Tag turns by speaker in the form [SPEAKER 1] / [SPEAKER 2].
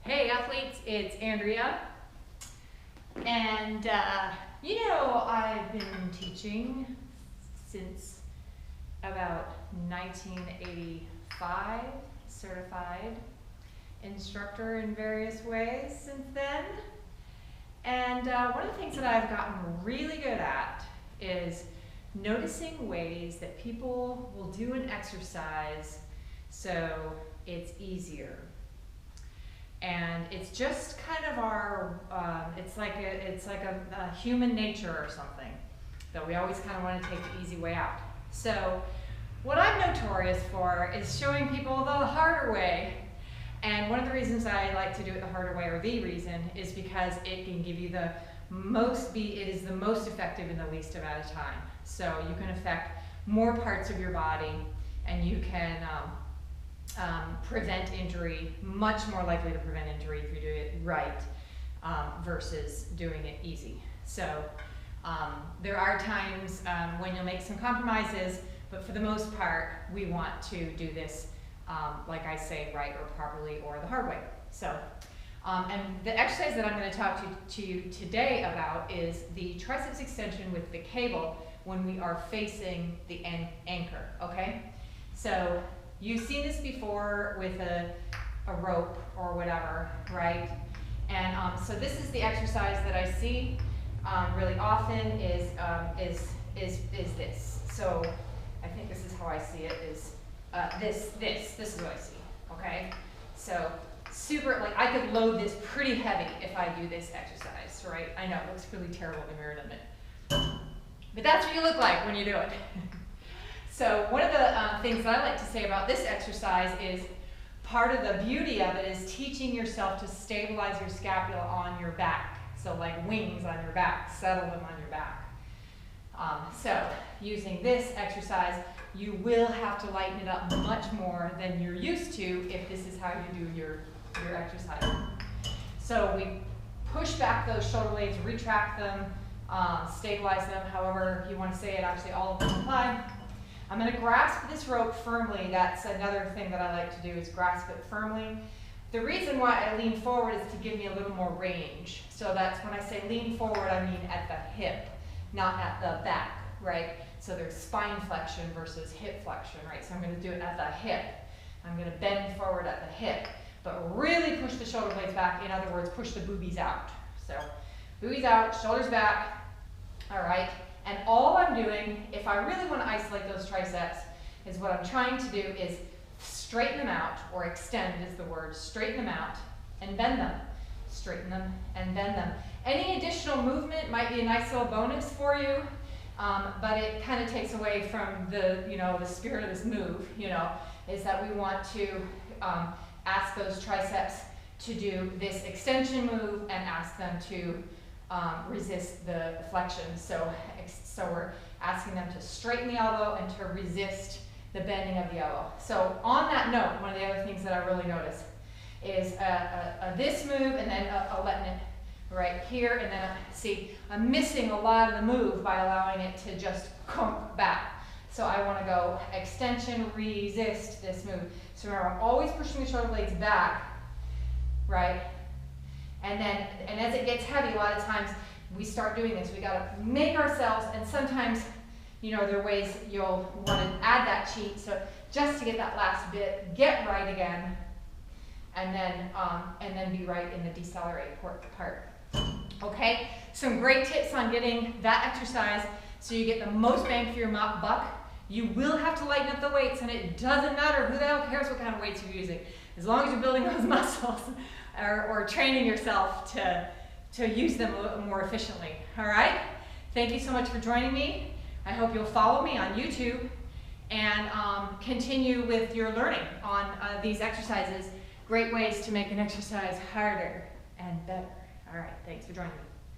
[SPEAKER 1] Hey athletes, it's Andrea, and I've been teaching since about 1985, certified instructor in various ways since then. And one of the things that I've gotten really good at is noticing ways that people will do an exercise so it's easier. And it's just kind of our, it's like a human nature or something, that we always kind of want to take the easy way out. So what I'm notorious for is showing people the harder way. And one of the reasons I like to do it the harder way, or the reason, is because it can give you it is the most effective in the least amount of time. So you can affect more parts of your body, and you can prevent injury, much more likely to prevent injury if you do it right versus doing it easy. So there are times when you'll make some compromises, but for the most part, we want to do this, like I say, right or properly or the hard way. So, and the exercise that I'm going to talk to you today about is the triceps extension with the cable when we are facing the anchor, okay? So you've seen this before with a rope or whatever, right? And so this is the exercise that I see really often is this. So I think this is how I see it, is this is what I see, okay? So super, like I could load this pretty heavy if I do this exercise, right? I know, it looks really terrible in the mirror, doesn't it? But that's what you look like when you do it. So one of the things that I like to say about this exercise is part of the beauty of it is teaching yourself to stabilize your scapula on your back. So like wings on your back, settle them on your back. So using this exercise, you will have to lighten it up much more than you're used to if this is how you do your exercise. So we push back those shoulder blades, retract them, stabilize them, however you want to say it, actually all of them apply. I'm going to grasp this rope firmly. That's another thing that I like to do, is grasp it firmly. The reason why I lean forward is to give me a little more range. So that's when I say lean forward, I mean at the hip, not at the back, right? So there's spine flexion versus hip flexion, right? So I'm going to do it at the hip. I'm going to bend forward at the hip, but really push the shoulder blades back. In other words, push the boobies out. So boobies out, shoulders back, all right? And all I'm doing, if I really want to isolate those triceps, is what I'm trying to do is straighten them out, or extend is the word, straighten them out and bend them. Straighten them and bend them. Any additional movement might be a nice little bonus for you, but it kind of takes away from the spirit of this move, is that we want to ask those triceps to do this extension move and ask them to resist the flexion. So we're asking them to straighten the elbow and to resist the bending of the elbow. So on that note, one of the other things that I really notice is this move and then a letting it right here, and then see, I'm missing a lot of the move by allowing it to just come back. So I want to go extension, resist this move. So remember, I'm always pushing the shoulder blades back, right? And as it gets heavy, a lot of times we start doing this. We got to make ourselves, and sometimes, there are ways you'll want to add that cheat. So just to get that last bit, get right again, and then be right in the decelerate part. Okay, some great tips on getting that exercise so you get the most bang for your buck. You will have to lighten up the weights, and it doesn't matter who the hell cares what kind of weights you're using, as long as you're building those muscles or training yourself to use them a little more efficiently. All right, thank you so much for joining me. I hope you'll follow me on YouTube and continue with your learning on these exercises. Great ways to make an exercise harder and better. All right, thanks for joining me.